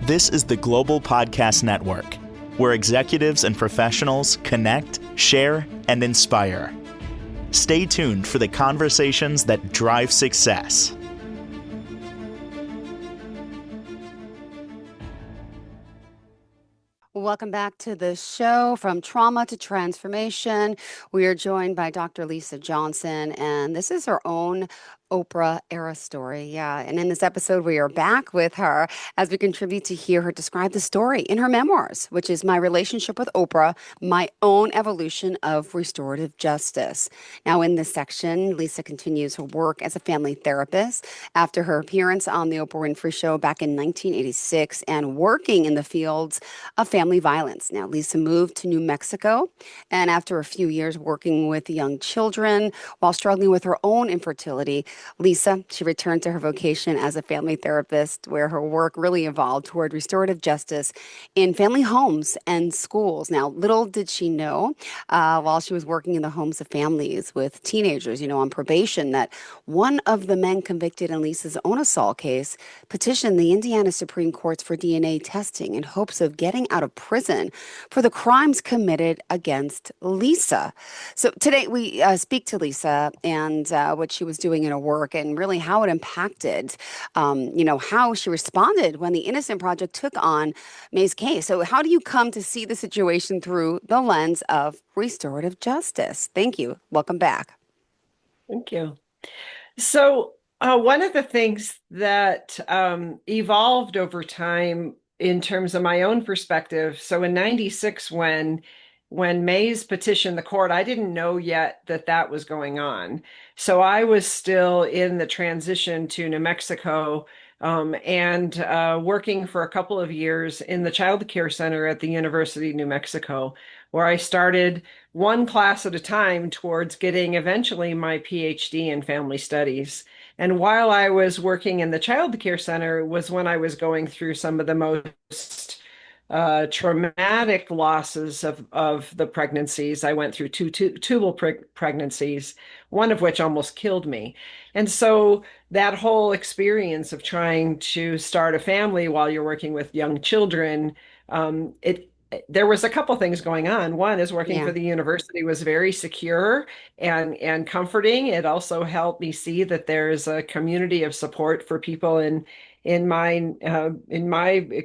This is the Global Podcast Network, where executives and professionals connect, share, and inspire. Stay tuned for the conversations that drive success. Welcome back to the show, From Trauma to Transformation. We are joined by Dr. Lisa Johnson, and this is her own Oprah era story. Yeah. And in this episode, we are back with her as we contribute to hear her describe the story in her memoirs, which is My Relationship with Oprah, My Own Evolution of Restorative Justice. Now, in this section, Lisa continues her work as a family therapist after her appearance on The Oprah Winfrey Show back in 1986 and working in the fields of family violence. Now, Lisa moved to New Mexico, and after a few years working with young children while struggling with her own infertility, Lisa, she returned to her vocation as a family therapist, where her work really evolved toward restorative justice in family homes and schools. Now, little did she know, while she was working in the homes of families with teenagers, on probation, that one of the men convicted in Lisa's own assault case petitioned the Indiana Supreme Courts for DNA testing in hopes of getting out of prison for the crimes committed against Lisa. So today we speak to Lisa and what she was doing in her work and really how it impacted, how she responded when the Innocent Project took on May's case. So how do you come to see the situation through the lens of restorative justice? Thank you. Welcome back. Thank you. So one of the things that evolved over time in terms of my own perspective, so in 96, when Mays petitioned the court, I didn't know yet that was going on. So I was still in the transition to New Mexico and working for a couple of years in the child care center at the University of New Mexico, where I started one class at a time towards getting eventually my PhD in family studies. And while I was working in the child care center was when I was going through some of the most traumatic losses of the pregnancies. I went through two tubal pregnancies, one of which almost killed me. And so that whole experience of trying to start a family while you're working with young children, there was a couple things going on. One is working for the university was very secure and comforting. It also helped me see that there's a community of support for people in my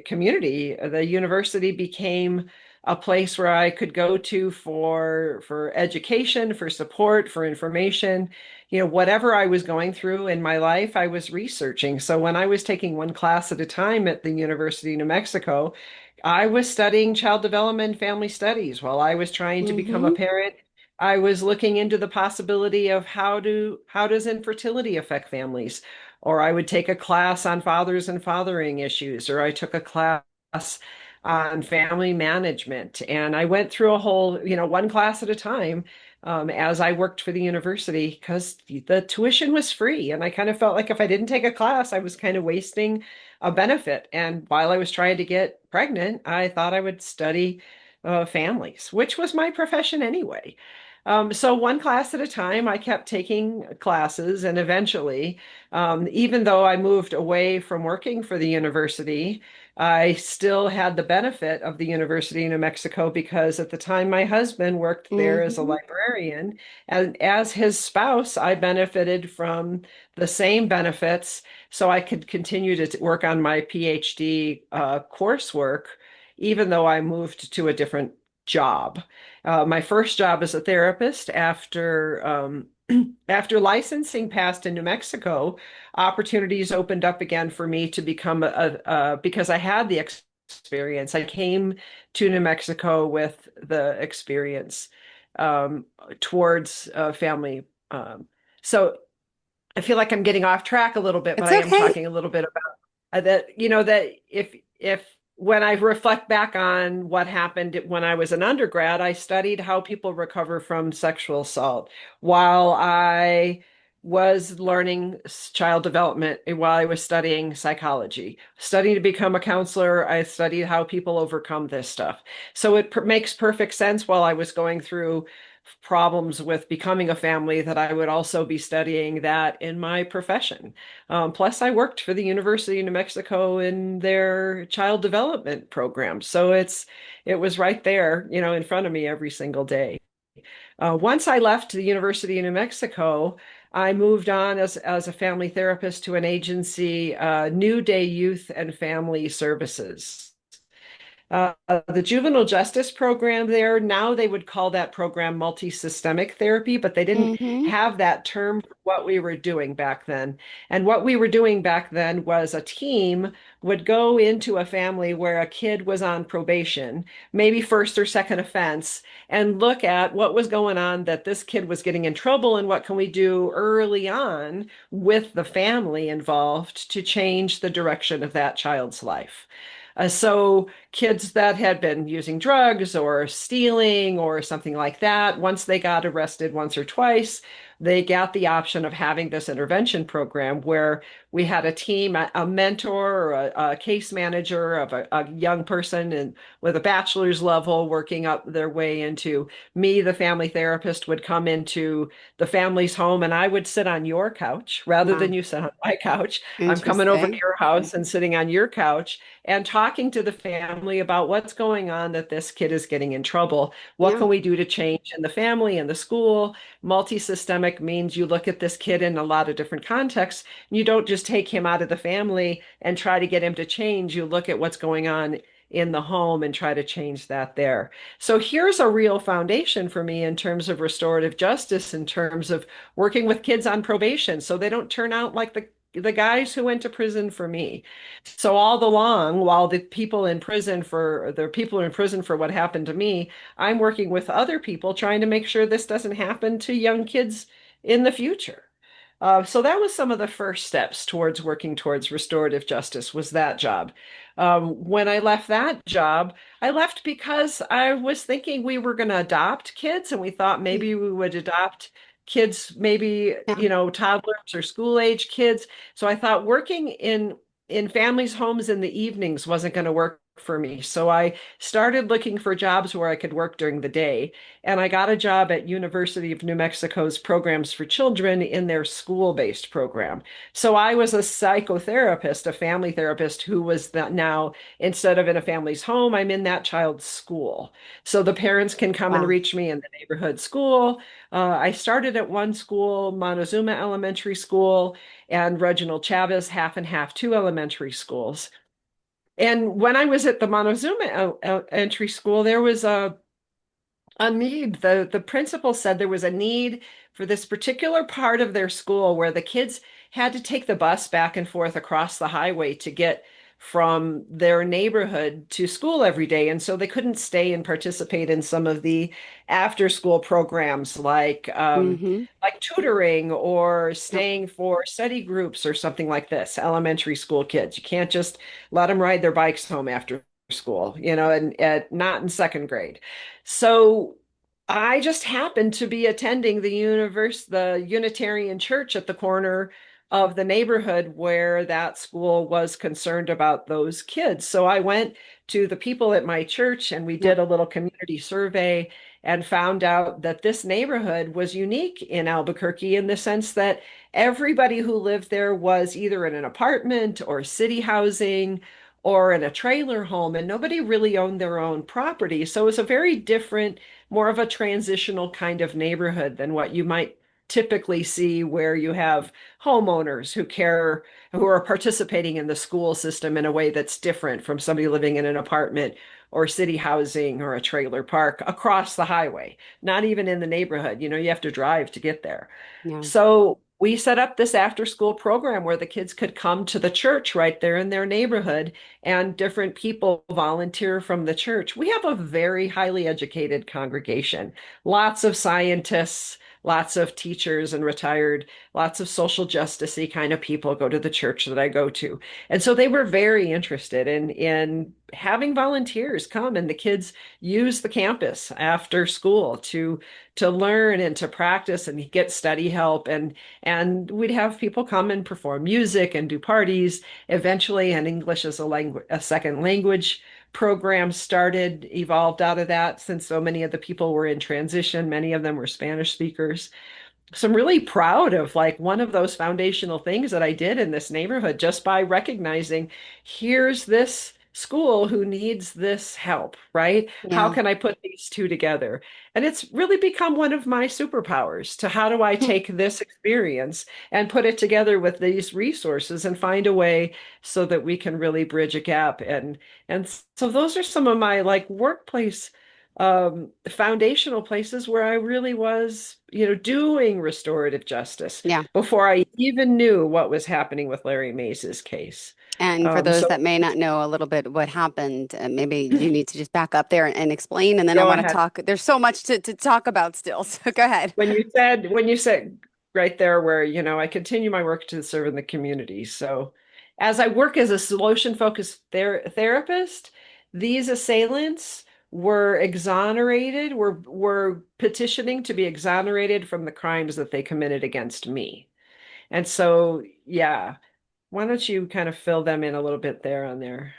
community. The university became a place where I could go to for education, for support, for information. Whatever I was going through in my life, I was researching. So when I was taking one class at a time at the University of New Mexico, I was studying child development and family studies. While I was trying to become a parent, I was looking into the possibility of how does infertility affect families? Or I would take a class on fathers and fathering issues, or I took a class on family management. And I went through a whole, one class at a time as I worked for the university, because the tuition was free. And I kind of felt like if I didn't take a class, I was kind of wasting a benefit. And while I was trying to get pregnant, I thought I would study families, which was my profession anyway. So one class at a time, I kept taking classes, and eventually, even though I moved away from working for the university, I still had the benefit of the University of New Mexico, because at the time my husband worked there as a librarian, and as his spouse, I benefited from the same benefits, so I could continue to work on my PhD coursework, even though I moved to a different job. My first job as a therapist after licensing passed in New Mexico, opportunities opened up again for me to become because I had the experience. I came to New Mexico with the experience towards family. So I feel like I'm getting off track a little bit, but I am talking a little bit about that, that if when I reflect back on what happened when I was an undergrad, I studied how people recover from sexual assault while I was learning child development, while I was studying psychology. Studying to become a counselor, I studied how people overcome this stuff. So it makes perfect sense while I was going through problems with becoming a family that I would also be studying that in my profession. Plus, I worked for the University of New Mexico in their child development program. So it was right there, in front of me every single day. Once I left the University of New Mexico, I moved on as a family therapist to an agency, New Day Youth and Family Services. The juvenile justice program there, now they would call that program multi-systemic therapy, but they didn't Mm-hmm. have that term for what we were doing back then. And what we were doing back then was a team would go into a family where a kid was on probation, maybe first or second offense, and look at what was going on that this kid was getting in trouble and what can we do early on with the family involved to change the direction of that child's life. So kids that had been using drugs or stealing or something like that, once they got arrested once or twice, they got the option of having this intervention program where we had a team, a mentor or a case manager of a young person and with a bachelor's level working up their way into me, the family therapist, would come into the family's home and I would sit on your couch rather than Wow. you sit on my couch. I'm coming over to Interesting. your house and sitting on your couch and talking to the family about what's going on that this kid is getting in trouble. What Yeah. can we do to change in the family and the school? Multi-systemic means you look at this kid in a lot of different contexts. And you don't just take him out of the family and try to get him to change. You look at what's going on in the home and try to change that there. So here's a real foundation for me in terms of restorative justice, in terms of working with kids on probation so they don't turn out like the guys who went to prison for me. So all along, while the people in prison for what happened to me, I'm working with other people trying to make sure this doesn't happen to young kids in the future. So that was some of the first steps towards working towards restorative justice was that job. When I left that job, I left because I was thinking we were going to adopt kids, and we thought maybe we would adopt kids, maybe, Yeah. toddlers or school age kids. So I thought working in families' homes in the evenings wasn't going to work for me. So I started looking for jobs where I could work during the day. And I got a job at University of New Mexico's Programs for Children in their school-based program. So I was a psychotherapist, a family therapist who was that now, instead of in a family's home, I'm in that child's school. So the parents can come and Wow. reach me in the neighborhood school. I started at one school, Montezuma Elementary School, and Reginald Chavez half and half, two elementary schools. And when I was at the Montezuma Elementary School, there was a need. The principal said there was a need for this particular part of their school where the kids had to take the bus back and forth across the highway to get from their neighborhood to school every day. And so they couldn't stay and participate in some of the after school programs Mm-hmm. like tutoring or Yep. staying for study groups or something like this, elementary school kids. You can't just let them ride their bikes home after school, and not in second grade. So I just happened to be attending the Unitarian Church at the corner of the neighborhood where that school was concerned about those kids. So I went to the people at my church and we Yep. did a little community survey and found out that this neighborhood was unique in Albuquerque in the sense that everybody who lived there was either in an apartment or city housing or in a trailer home, and nobody really owned their own property. So it was a very different, more of a transitional kind of neighborhood than what you might typically see where you have homeowners who are participating in the school system in a way that's different from somebody living in an apartment or city housing or a trailer park across the highway, not even in the neighborhood. You have to drive to get there. Yeah. So we set up this after school program where the kids could come to the church right there in their neighborhood and different people volunteer from the church. We have a very highly educated congregation, lots of scientists, lots of teachers and retired, lots of social justicey kind of people go to the church that I go to. And so they were very interested in having volunteers come and the kids use the campus after school to learn and to practice and get study help and we'd have people come and perform music and do parties, eventually, and English as a second language program started, evolved out of that, since so many of the people were in transition. Many of them were Spanish speakers. So I'm really proud of like one of those foundational things that I did in this neighborhood just by recognizing here's this school who needs this help, right? How Yeah. can I put these two together? And it's really become one of my superpowers to how do I take this experience and put it together with these resources and find a way so that we can really bridge a gap. And so those are some of my like workplace foundational places where I really was, doing restorative justice Yeah. before I even knew what was happening with Larry Mace's case. And for those So that may not know a little bit what happened, maybe you need to just back up there and explain. And then I go want to ahead. talk. There's so much to talk about still. So go ahead. When you said right there where, I continue my work to serve in the community. So as I work as a solution focused therapist, these assailants were exonerated, were petitioning to be exonerated from the crimes that they committed against me. And so, yeah, why don't you kind of fill them in a little bit there on there?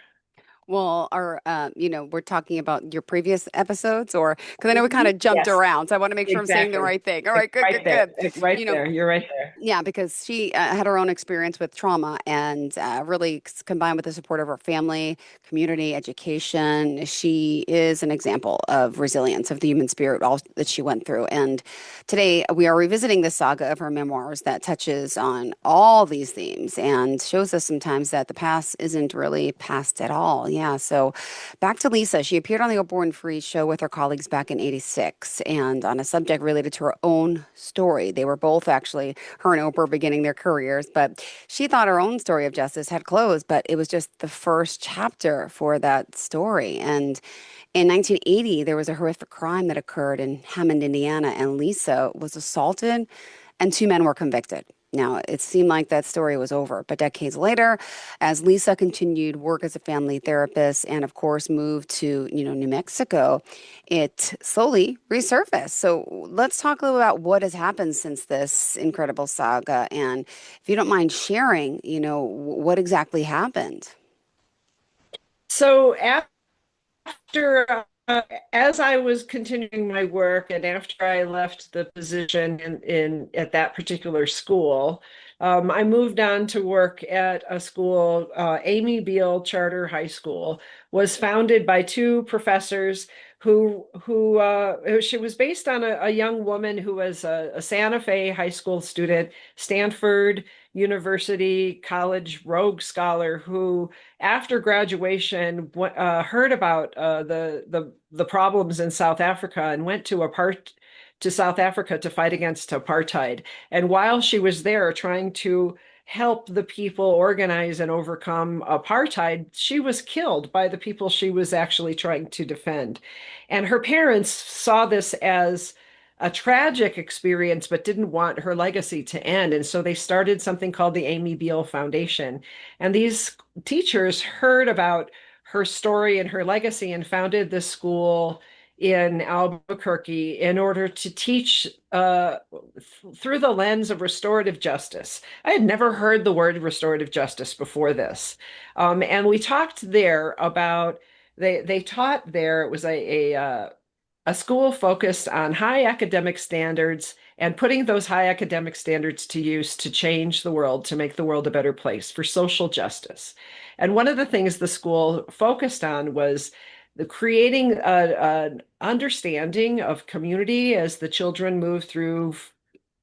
Well, we're talking about your previous episodes, or because I know we kind Mhm. of jumped Yes, around, so I want to make sure I'm saying the exactly. right thing. All right, good, Right good, there, good. right You know, there. You're right there. Yeah, because she had her own experience with trauma and really combined with the support of her family, community, education. She is an example of resilience of the human spirit, all that she went through. And today we are revisiting the saga of her memoirs that touches on all these themes and shows us sometimes that the past isn't really past at all. Yeah. So back to Lisa. She appeared on the Oprah Winfrey show with her colleagues back in '86 and on a subject related to her own story. They were both actually her and Oprah beginning their careers, but she thought her own story of justice had closed, but it was just the first chapter for that story. And in 1980, there was a horrific crime that occurred in Hammond, Indiana, and Lisa was assaulted, and two men were convicted. Now, it seemed like that story was over, but decades later, as Lisa continued work as a family therapist and, of course, moved to, New Mexico, it slowly resurfaced. So let's talk a little about what has happened since this incredible saga. And if you don't mind sharing, what exactly happened. So after as I was continuing my work and after I left the position in at that particular school, I moved on to work at a school, Amy Beale Charter High School, was founded by two professors who she was based on a young woman who was a Santa Fe high school student, Stanford University College Rhodes Scholar who after graduation, heard about the problems in South Africa and went to South Africa to fight against apartheid. And while she was there trying to help the people organize and overcome apartheid, she was killed by the people she was actually trying to defend. And her parents saw this as a tragic experience, but didn't want her legacy to end. And so they started something called the Amy Beale Foundation. And these teachers heard about her story and her legacy and founded this school in Albuquerque in order to teach through the lens of restorative justice. I had never heard the word restorative justice before this. And we talked there about, they taught there, it was a school focused on high academic standards and putting those high academic standards to use to change the world, to make the world a better place for social justice. And one of the things the school focused on was the creating an understanding of community as the children move through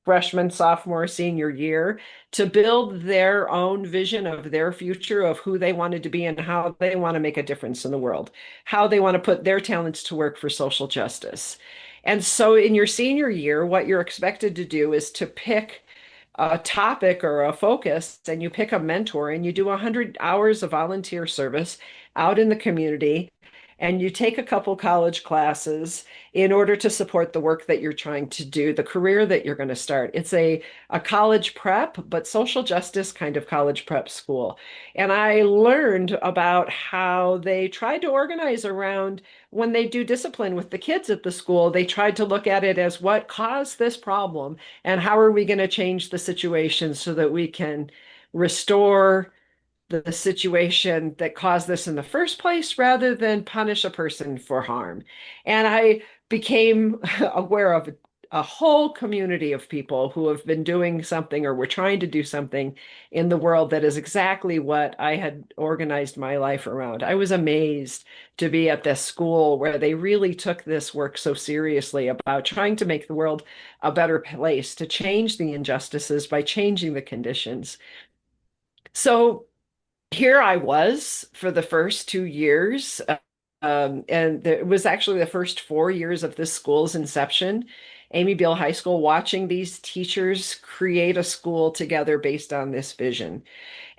freshman, sophomore, senior year to build their own vision of their future, of who they wanted to be and how they want to make a difference in the world, how they want to put their talents to work for social justice. And so in your senior year, what you're expected to do is to pick a topic or a focus, and you pick a mentor and you do 100 hours of volunteer service out in the community and you take a couple college classes in order to support the work that you're trying to do, the career that you're going to start. It's a college prep, but social justice kind of college prep school. And I learned about how they tried to organize around when they do discipline with the kids at the school, they tried to look at it as what caused this problem and how are we going to change the situation so that we can restore the situation that caused this in the first place rather than punish a person for harm. And I became aware of a whole community of people who have been doing something or were trying to do something in the world that is exactly what I had organized my life around. I was amazed to be at this school where they really took this work so seriously about trying to make the world a better place, to change the injustices by changing the conditions. So here I was for the first 2 years. And it was actually the first 4 years of this school's inception, Amy Beale High School, watching these teachers create a school together based on this vision.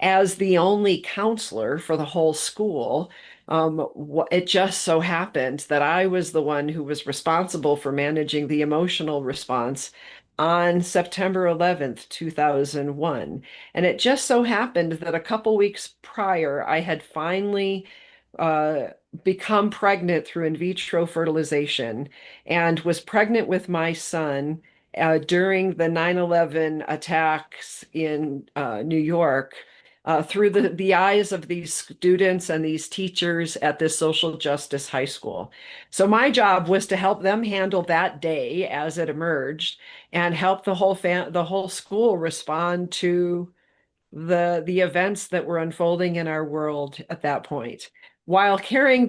As the only counselor for the whole school, it just so happened that I was the one who was responsible for managing the emotional response on September 11th, 2001. And it just so happened that a couple weeks prior, I had finally uh, become pregnant through in vitro fertilization and was pregnant with my son during the 9/11 attacks in New York, through the eyes of these students and these teachers at this social justice high school. So my job was to help them handle that day as it emerged and help the whole school respond to the events that were unfolding in our world at that point, while carrying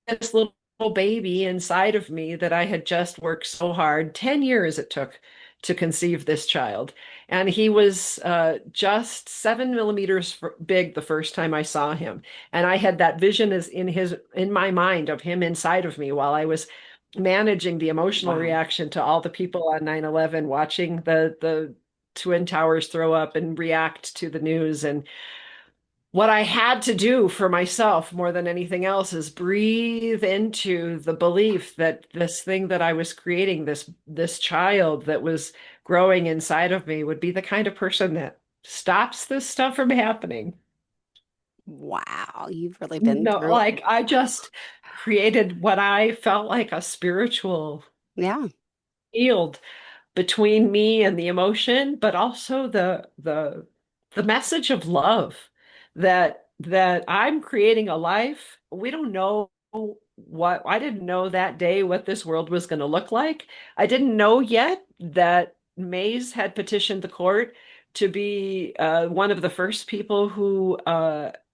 this little baby inside of me that I had just worked so hard. 10 years it took to conceive this child. And he was just 7 millimeters big the first time I saw him. And I had that vision as in my mind of him inside of me while I was managing the emotional Wow. reaction to all the people on 9/11, watching the Twin Towers throw up and react to the news. And what I had to do for myself more than anything else is breathe into the belief that this thing that I was creating, this child that was growing inside of me, would be the kind of person that stops this stuff from happening. Wow. You've really been No, through. like I just created what I felt like a spiritual Yeah. field between me and the emotion, but also the message of love that I'm creating a life. We don't know what I didn't know that day what this world was going to look like. I didn't know yet that Mays had petitioned the court to be one of the first people who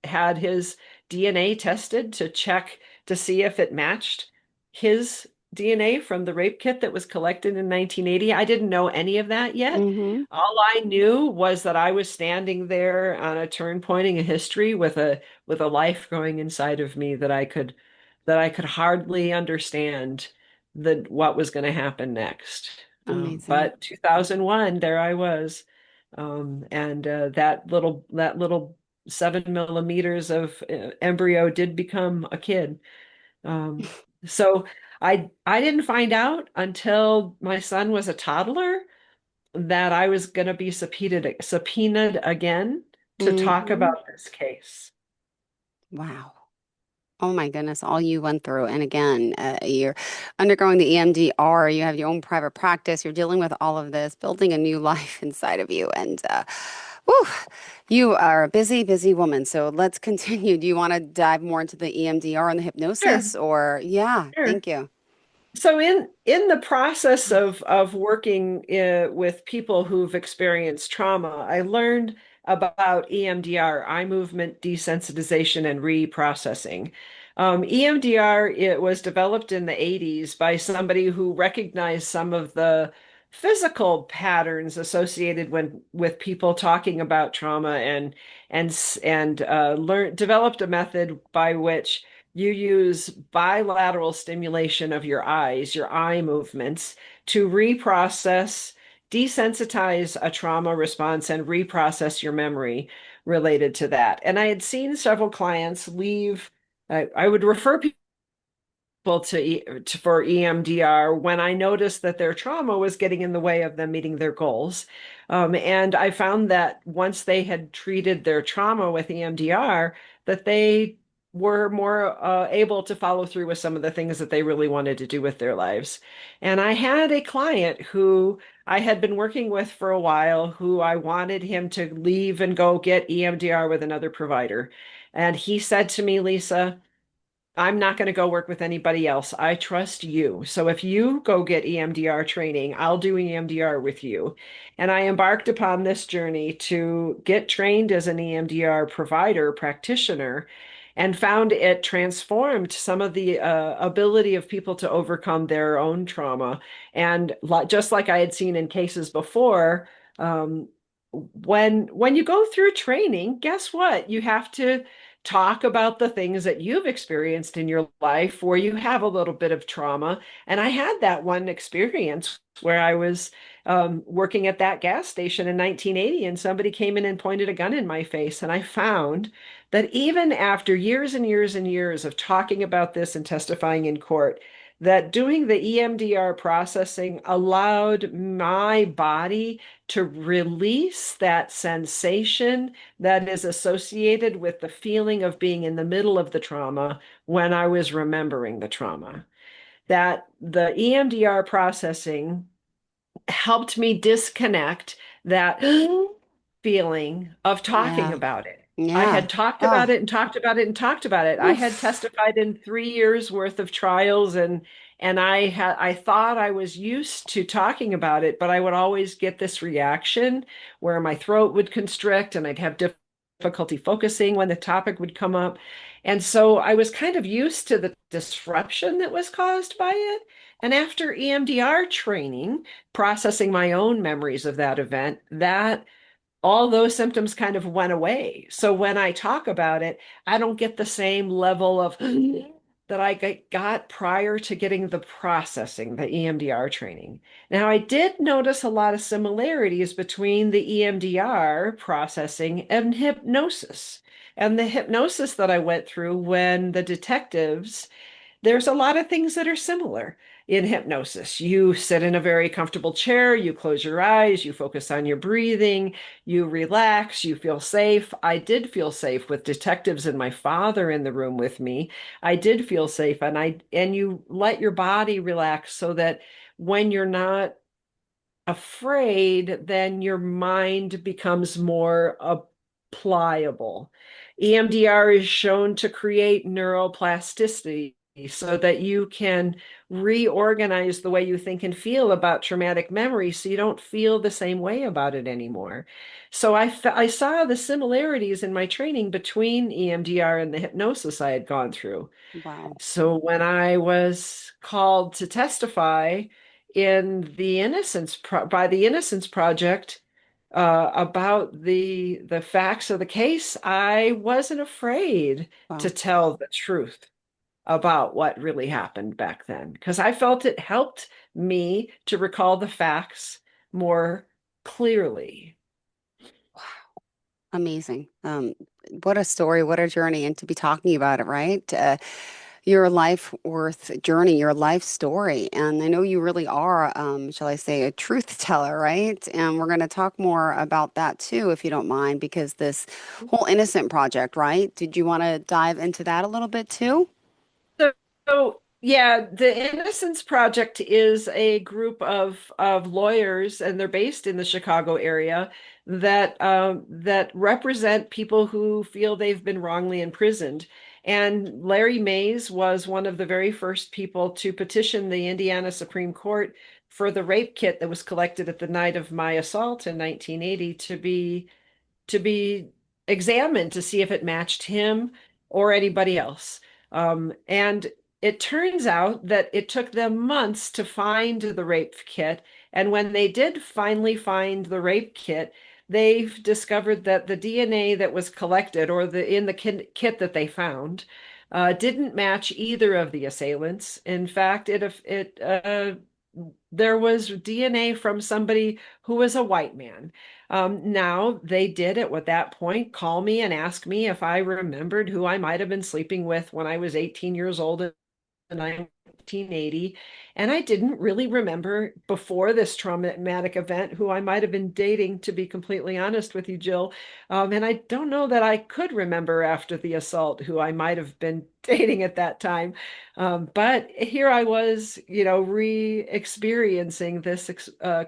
had his DNA tested to check to see if it matched his DNA from the rape kit that was collected in 1980. I didn't know any of that yet. Mm-hmm. All I knew was that I was standing there on a turn pointing in history with a life growing inside of me that I could hardly understand what was going to happen next. Amazing. But 2001, there I was, and that little 7 millimeters of embryo did become a kid. Um, so I didn't find out until my son was a toddler that I was going to be subpoenaed again to talk Hmm. about this case. Wow. Oh my goodness, all you went through. And again, you're undergoing the EMDR, you have your own private practice, you're dealing with all of this, building a new life inside of you. And whew, you are a busy, busy woman. So let's continue. Do you want to dive more into the EMDR and the Sure, hypnosis? Or, yeah, sure. thank you. So in the process of working with people who've experienced trauma, I learned about EMDR, eye movement desensitization and reprocessing. EMDR, it was developed in the 80s by somebody who recognized some of the physical patterns associated with people talking about trauma and developed a method by which you use bilateral stimulation of your eyes, your eye movements, to reprocess, desensitize a trauma response, and reprocess your memory related to that. And I had seen several clients leave. I would refer people for EMDR when I noticed that their trauma was getting in the way of them meeting their goals. And I found that once they had treated their trauma with EMDR, that they were more able to follow through with some of the things that they really wanted to do with their lives. And I had a client who I had been working with for a while, who I wanted him to leave and go get EMDR with another provider. And he said to me, Lisa, I'm not going to go work with anybody else. I trust you. So if you go get EMDR training, I'll do EMDR with you. And I embarked upon this journey to get trained as an EMDR provider, practitioner, and found it transformed some of the ability of people to overcome their own trauma. And just like I had seen in cases before, when you go through training, guess what? You have to talk about the things that you've experienced in your life where you have a little bit of trauma. And I had that one experience where I was working at that gas station in 1980, and somebody came in and pointed a gun in my face. And I found that even after years and years and years of talking about this and testifying in court, that doing the EMDR processing allowed my body to release that sensation that is associated with the feeling of being in the middle of the trauma when I was remembering the trauma. That the EMDR processing helped me disconnect that feeling of talking Yeah. about it. I Yeah. had talked Oh, about it and talked about it and talked about it. I had oof. testified in 3 years worth of trials, and I thought I was used to talking about it, but I would always get this reaction where my throat would constrict and I'd have difficulty focusing when the topic would come up. And so I was kind of used to the disruption that was caused by it. And after EMDR training, processing my own memories of that event, that all those symptoms kind of went away. So when I talk about it, I don't get the same level of that I got prior to getting the processing, the EMDR training. Now, I did notice a lot of similarities between the EMDR processing and hypnosis. And the hypnosis that I went through when the detectives there's a lot of things that are similar in hypnosis. You sit in a very comfortable chair, you close your eyes, you focus on your breathing, you relax, you feel safe. I did feel safe with detectives and my father in the room with me. I did feel safe, and you let your body relax so that when you're not afraid, then your mind becomes more pliable. EMDR is shown to create neuroplasticity so that you can reorganize the way you think and feel about traumatic memory so you don't feel the same way about it anymore. So I saw the similarities in my training between EMDR and the hypnosis I had gone through. Wow. So when I was called to testify in the by the Innocence Project about the facts of the case, I wasn't afraid to Wow. tell the truth about what really happened back then because I felt it helped me to recall the facts more clearly. Amazing. What a story, what a journey, and to be talking about it, right? Your life worth journey, your life story. And I know you really are, shall I say, a truth teller, right? And we're going to talk more about that too, if you don't mind, because this whole Innocent Project, right? Did you want to dive into that a little bit too? Yeah, the Innocence Project is a group of lawyers, and they're based in the Chicago area that represent people who feel they've been wrongly imprisoned. And Larry Mays was one of the very first people to petition the Indiana Supreme Court for the rape kit that was collected at the night of my assault in 1980 to be examined to see if it matched him or anybody else. And it turns out that it took them months to find the rape kit. And when they did finally find the rape kit, they've discovered that the DNA that was collected or the in the kit that they found didn't match either of the assailants. In fact, it there was DNA from somebody who was a white man. Now, they did at that point call me and ask me if I remembered who I might have been sleeping with when I was 18 years old and 1980. And I didn't really remember before this traumatic event who I might have been dating, to be completely honest with you, Jill. And I don't know that I could remember after the assault who I might have been dating at that time. But here I was, re-experiencing this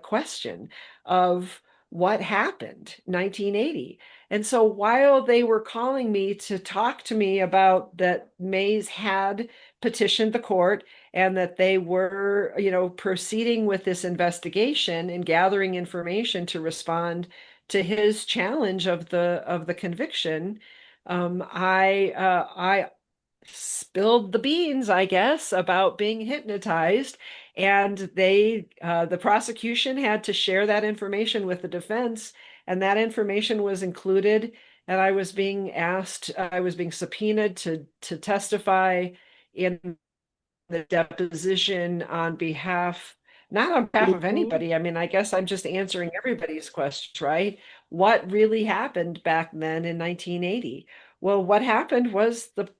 question of what happened 1980. And so while they were calling me to talk to me about that Mays had petitioned the court and that they were, proceeding with this investigation and gathering information to respond to his challenge of the conviction, I spilled the beans, I guess, about being hypnotized. And the prosecution had to share that information with the defense, and that information was included. And I was being subpoenaed to testify in the deposition on behalf, not on behalf of anybody. I mean, I guess I'm just answering everybody's questions, right? What really happened back then in 1980? Well, what happened was the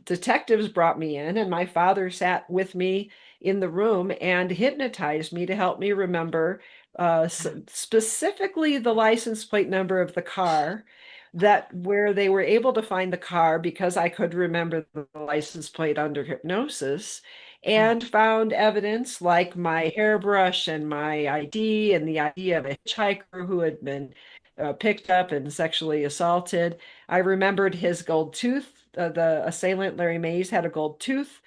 detectives brought me in, and my father sat with me in the room and hypnotized me to help me remember specifically the license plate number of the car, that where they were able to find the car because I could remember the license plate under hypnosis, and found evidence like my hairbrush and my ID and the ID of a hitchhiker who had been picked up and sexually assaulted. I remembered his gold tooth. The assailant, Larry Mays, had a gold tooth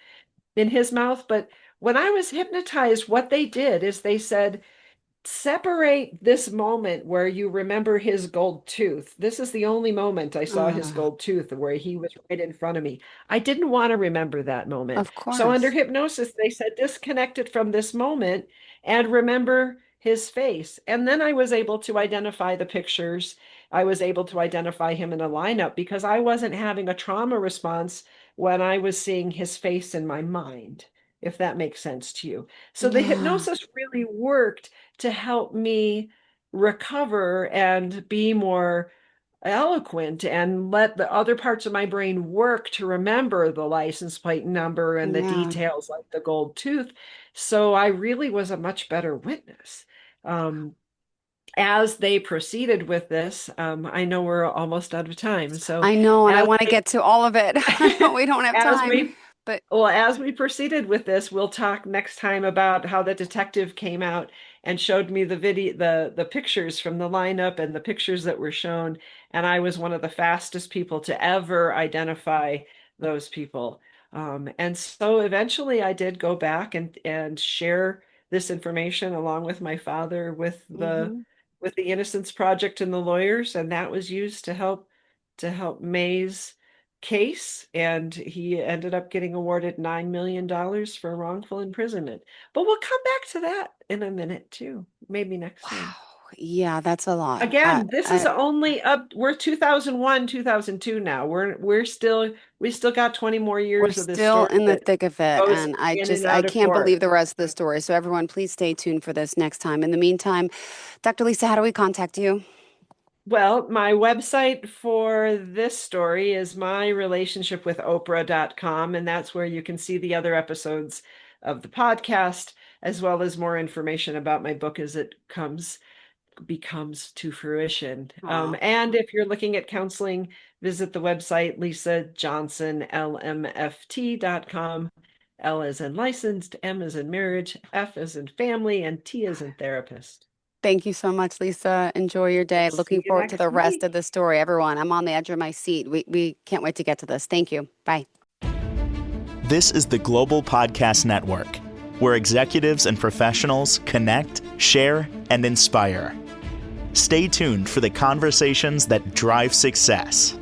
in his mouth. But when I was hypnotized, what they did is they said, separate this moment where you remember his gold tooth. This is the only moment I saw his gold tooth, where he was right in front of me. I didn't want to remember that moment. Of course. So under hypnosis, they said, disconnect it from this moment and remember his face. And then I was able to identify the pictures. I was able to identify him in a lineup because I wasn't having a trauma response when I was seeing his face in my mind, if that makes sense to you. So the hypnosis really worked to help me recover and be more eloquent and let the other parts of my brain work to remember the license plate number and the details like the gold tooth. So I really was a much better witness. As they proceeded with this, I know we're almost out of time. So I know, and I want to get to all of it. We don't have time. As we proceeded with this, we'll talk next time about how the detective came out and showed me the video, the pictures from the lineup and the pictures that were shown. And I was one of the fastest people to ever identify those people. And so eventually I did go back and share this information along with my father with the Innocence Project and the lawyers, and that was used to help May's case, and he ended up getting awarded $9 million for wrongful imprisonment. But we'll come back to that in a minute too, maybe next time. Yeah, that's a lot. Again, this is only up. We're 2001, 2002 now. We still got 20 more years of this story. We're still in the thick of it, and I can't believe the rest of the story. So everyone, please stay tuned for this next time. In the meantime, Dr. Lisa, how do we contact you? Well, my website for this story is myrelationshipwithoprah.com, and that's where you can see the other episodes of the podcast, as well as more information about my book as it becomes to fruition. And if you're looking at counseling, visit the website lisajohnsonlmft.com. L as in licensed, M as in marriage, F as in family, and T as in therapist. Thank you so much, Lisa. Enjoy your day. Looking forward to the rest of the story. Everyone, I'm on the edge of my seat. We can't wait to get to this. Thank you. Bye. This is the Global Podcast Network, where executives and professionals connect, share, and inspire. Stay tuned for the conversations that drive success.